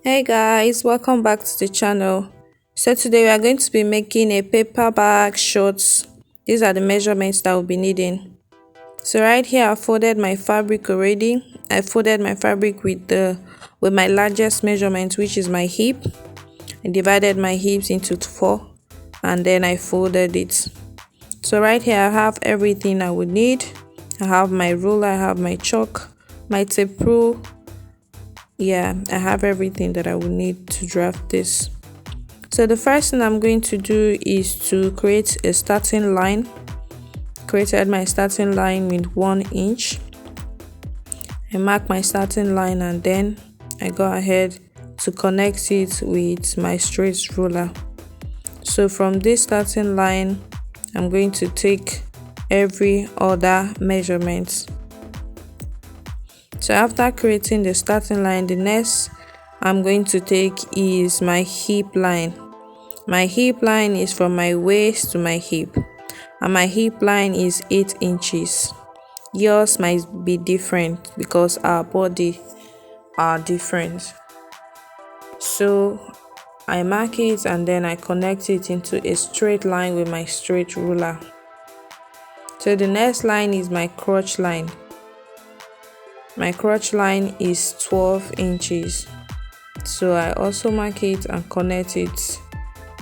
Hey guys, welcome back to the channel. So today we are going to be making a paper bag shorts. These are the measurements that we'll be needing. So right here I folded my fabric already. I folded my fabric with my largest measurement, which is my hip. I divided my hips into four and then I folded it. So right here I have everything I would need. I have my ruler, I have my chalk, my tape rule. Yeah, I have everything that I would need to draft this. So the first thing I'm going to do is to create a starting line. Created my starting line with 1 inch. I mark my starting line and then I go ahead to connect it with my straight ruler. So from this starting line, I'm going to take every other measurement. So after creating the starting line, the next I'm going to take is my hip line. My hip line is from my waist to my hip, and my hip line is 8 inches. Yours might be different because our body are different. So I mark it and then I connect it into a straight line with my straight ruler. So the next line is my crotch line. My crotch line is 12 inches. So I also mark it and connect it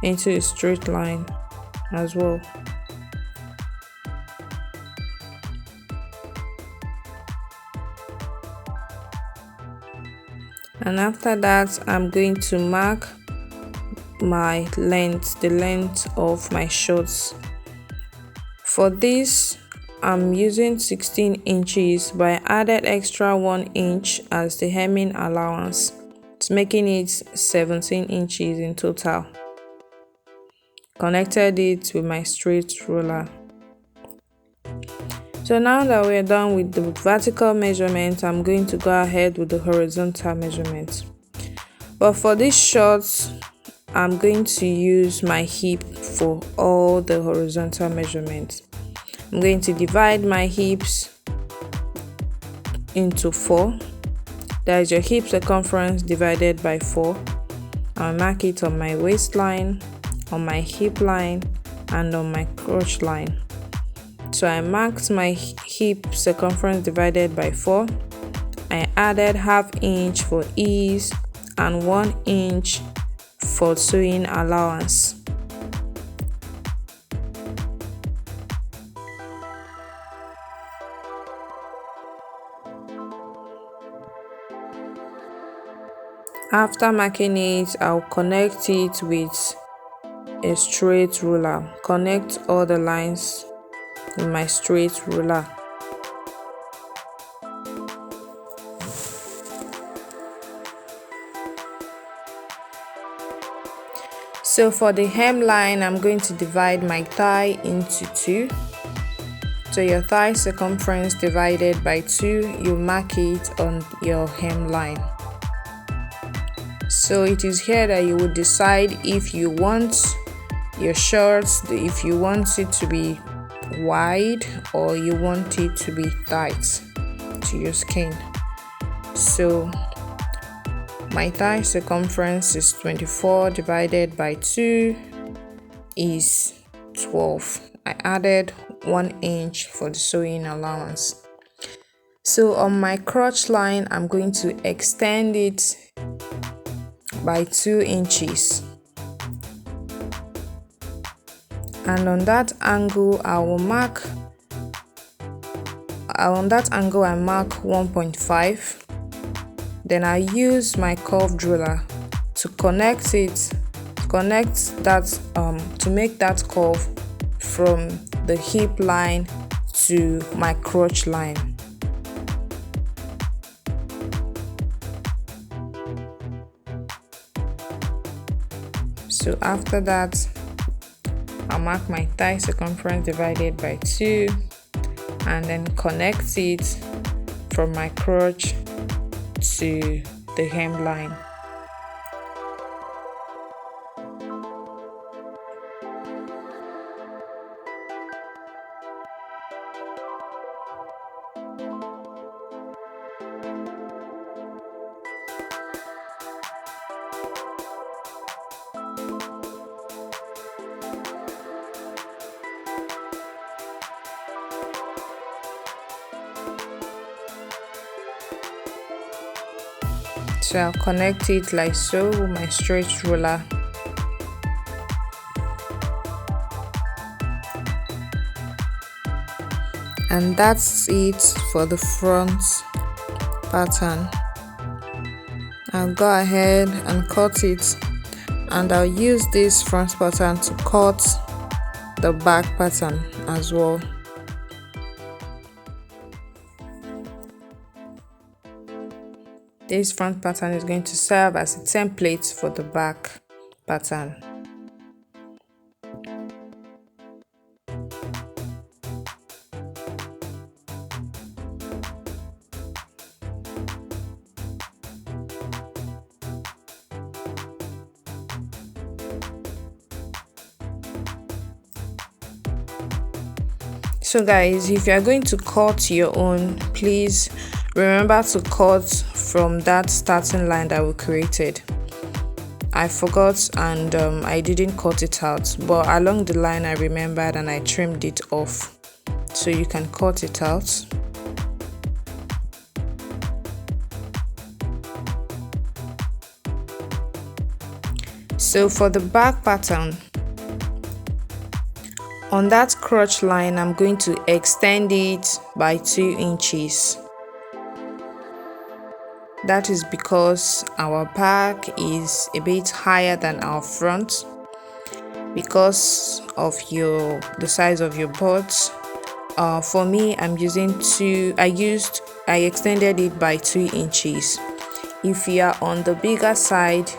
into a straight line as well. And after that, I'm going to mark my length, the length of my shorts. For this, I'm using 16 inches, but I added extra 1 inch as the hemming allowance. It's making it 17 inches in total. Connected it with my straight ruler. So now that we're done with the vertical measurement, I'm going to go ahead with the horizontal measurement. But for this shorts, I'm going to use my hip for all the horizontal measurements. I'm going to divide my hips into 4. That is your hip circumference divided by 4. I'll mark it on my waistline, on my hip line, and on my crotch line. So I marked my hip circumference divided by 4. I added ½ inch for ease and 1 inch for sewing allowance. After marking it, I'll connect it with a straight ruler. Connect all the lines with my straight ruler. So for the hemline, I'm going to divide my thigh into 2. So your thigh circumference divided by 2, you mark it on your hemline. So it is here that you will decide if you want your shorts, if you want it to be wide or you want it to be tight to your skin. So my thigh circumference is 24 divided by 2 is 12. I added 1 inch for the sewing allowance. So on my crotch line, I'm going to extend it by 2 inches. And on that angle, I mark 1.5. Then I use my curved ruler to connect it, to make that curve from the hip line to my crotch line. So after that, I'll mark my thigh circumference divided by 2 and then connect it from my crotch to the hemline. So I'll connect it like so with my straight ruler. And that's it for the front pattern. I'll go ahead and cut it, and I'll use this front pattern to cut the back pattern as well. This front pattern is going to serve as a template for the back pattern. So guys, if you are going to cut your own, please remember to cut from that starting line that we created. I forgot and I didn't cut it out, but along the line I remembered and I trimmed it off, so you can cut it out. So for the back pattern, on that crotch line, I'm going to extend it by 2 inches. That is because our back is a bit higher than our front because of the size of your butt. For me, I extended it by 2 inches. If you are on the bigger side,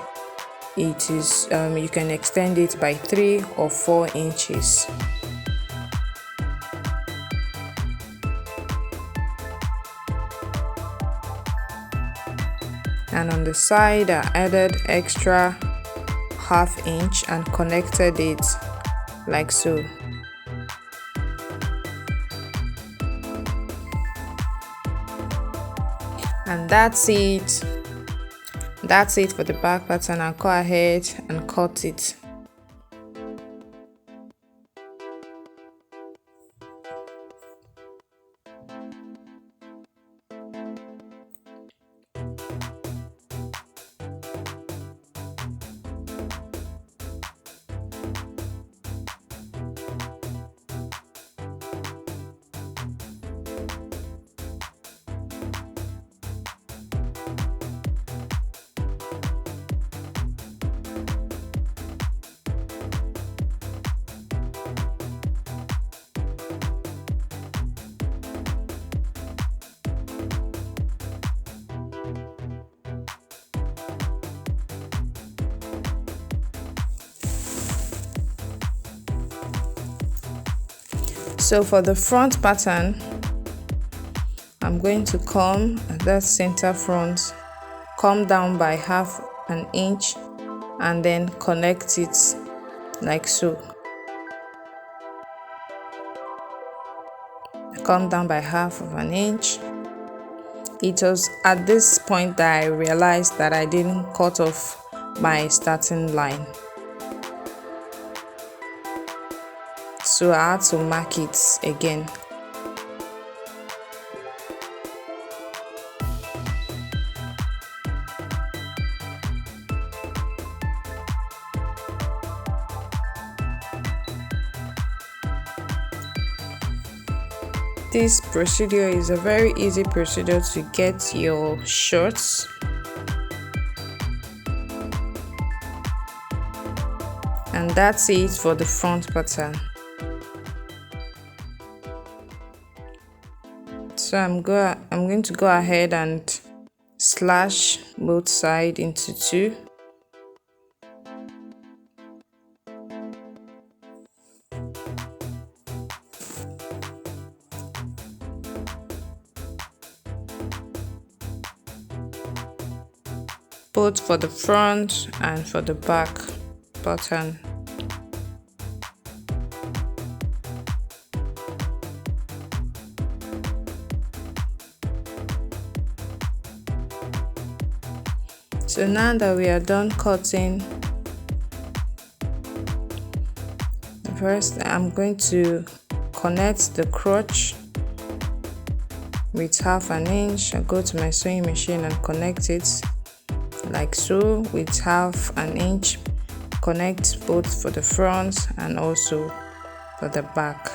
it is you can extend it by 3 or 4 inches. And on the side, I added extra ½ inch and connected it like so. And that's it. That's it for the back pattern. I'll go ahead and cut it. So for the front pattern, I'm going to come at that center front, come down by ½ inch and then connect it like so. Come down by ½ inch. It was at this point that I realized that I didn't cut off my starting line, so I had to mark it again. This procedure is a very easy procedure to get your shorts. And that's it for the front pattern. So I'm going to go ahead and slash both sides into 2. Both for the front and for the back pattern. So now that we are done cutting, first I'm going to connect the crotch with ½ inch. I go to my sewing machine and connect it like so, with half an inch. Connect both for the front and also for the back.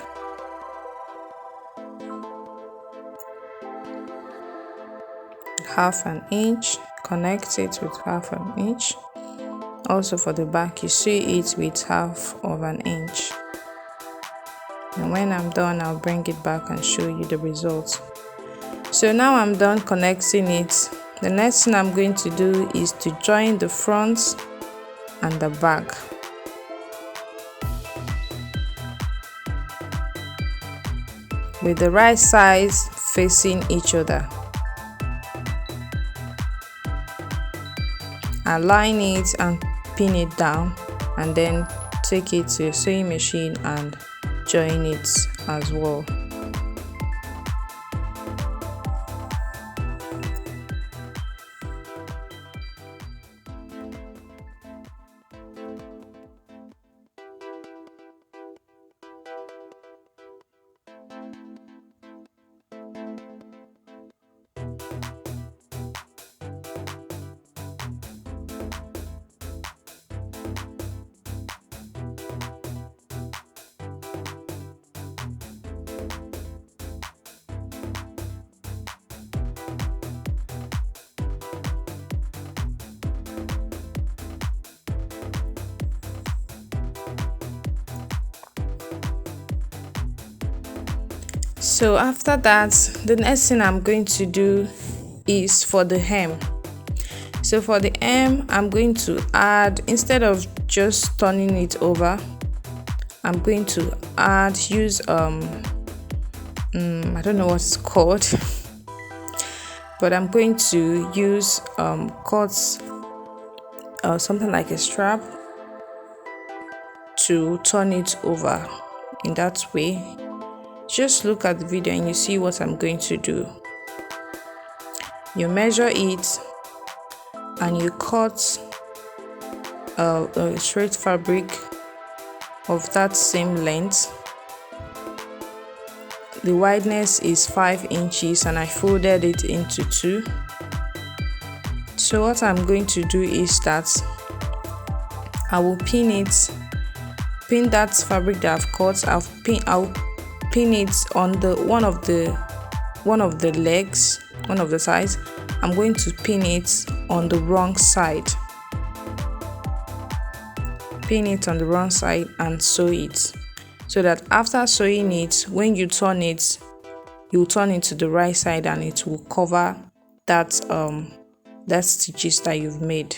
Half an inch, connect it with half an inch. Also for the back, you sew it with half of an inch. And when I'm done, I'll bring it back and show you the result. So now I'm done connecting it. The next thing I'm going to do is to join the front and the back. With the right sides facing each other. Align it and pin it down, and then take it to a sewing machine and join it as well. So after that, the next thing I'm going to do is for the hem. So for the hem, I'm going to add, instead of just turning it over, I'm going to use I don't know what it's called, but I'm going to use cuts, something like a strap, to turn it over in that way. Just look at the video and you see what I'm going to do. You measure it and you cut a straight fabric of that same length. The wideness is 5 inches and I folded it into 2. So what I'm going to do is that I will pin that fabric that I've cut. I'll pin it on the one of the legs, one of the sides. I'm going to pin it on the wrong side. Pin it on the wrong side and sew it, so that after sewing it, when you turn it, you turn it to the right side and it will cover that stitches that you've made.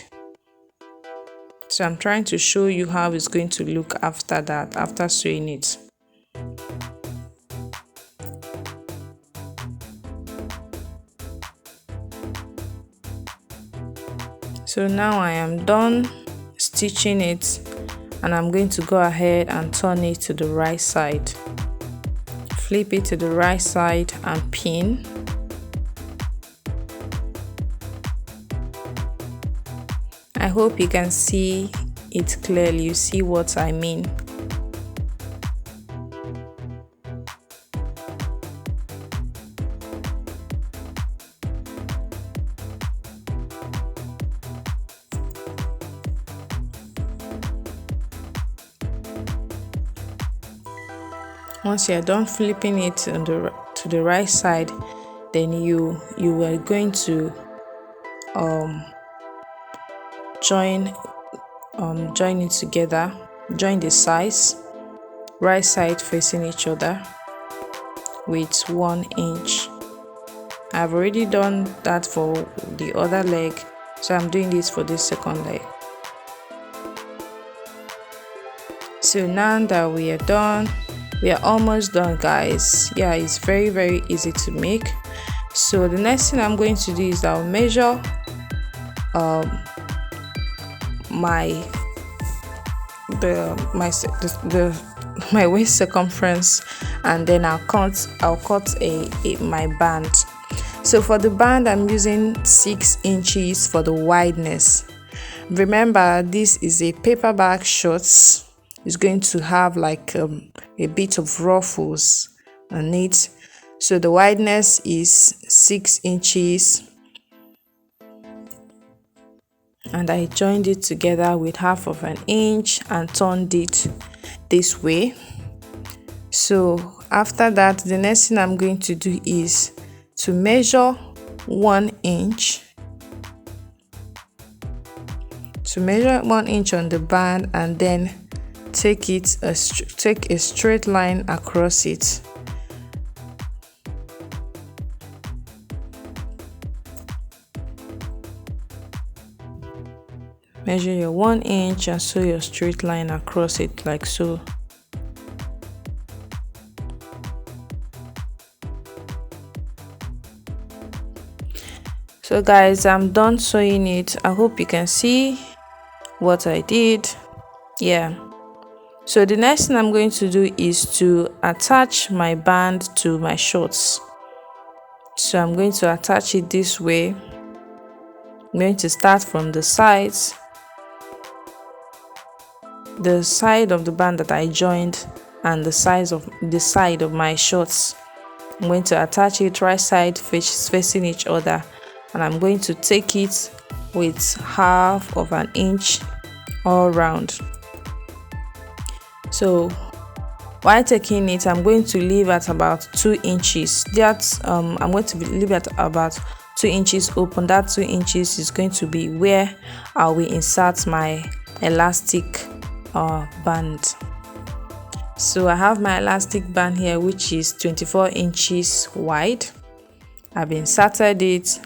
So I'm trying to show you how it's going to look after that, after sewing it. So now I am done stitching it, and I'm going to go ahead and turn it to the right side. Flip it to the right side and pin. I hope you can see it clearly. You see what I mean. Once you're done flipping it to the right side, then you are going to join it together. Join the sides, right side facing each other, with 1 inch. I've already done that for the other leg, so I'm doing this for the second leg. So now that we are done, we are almost done, guys. Yeah, it's very, very easy to make. So the next thing I'm going to do is I'll measure my waist circumference, and then I'll cut my band. So for the band, I'm using 6 inches for the wideness. Remember, this is a paper bag shorts. It's going to have like a bit of ruffles on it. So the wideness is 6 inches. and I joined it together with 1/2 inch and turned it this way. So after that, the next thing I'm going to do is to measure 1 inch, on the band, and then take a straight line across it. Measure your 1 inch and sew your straight line across it like so. So guys, I'm done sewing it. I hope you can see what I did. Yeah. So the next thing I'm going to do is to attach my band to my shorts. So I'm going to attach it this way. I'm going to start from the sides, the side of the band that I joined and the side of my shorts. I'm going to attach it right side facing each other, and I'm going to take it with 1/2 inch all round. So while taking it, I'm going to leave at about 2 inches. I'm going to leave at about 2 inches open. That 2 inches is going to be where I will insert my elastic band. So I have my elastic band here, which is 24 inches wide. I've inserted it,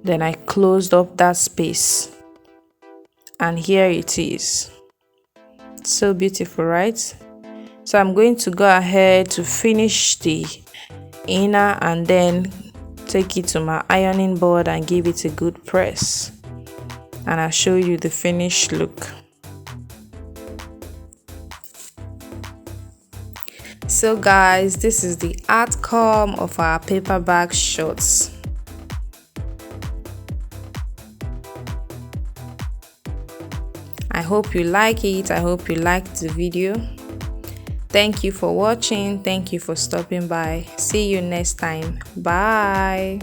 then I closed up that space, and here it is. So beautiful, right? So I'm going to go ahead to finish the inner and then take it to my ironing board and give it a good press, and I'll show you the finished look. So guys, this is the outcome of our paper bag shorts. I hope you like it. I hope you liked the video. Thank you for watching. Thank you for stopping by. See you next time. Bye.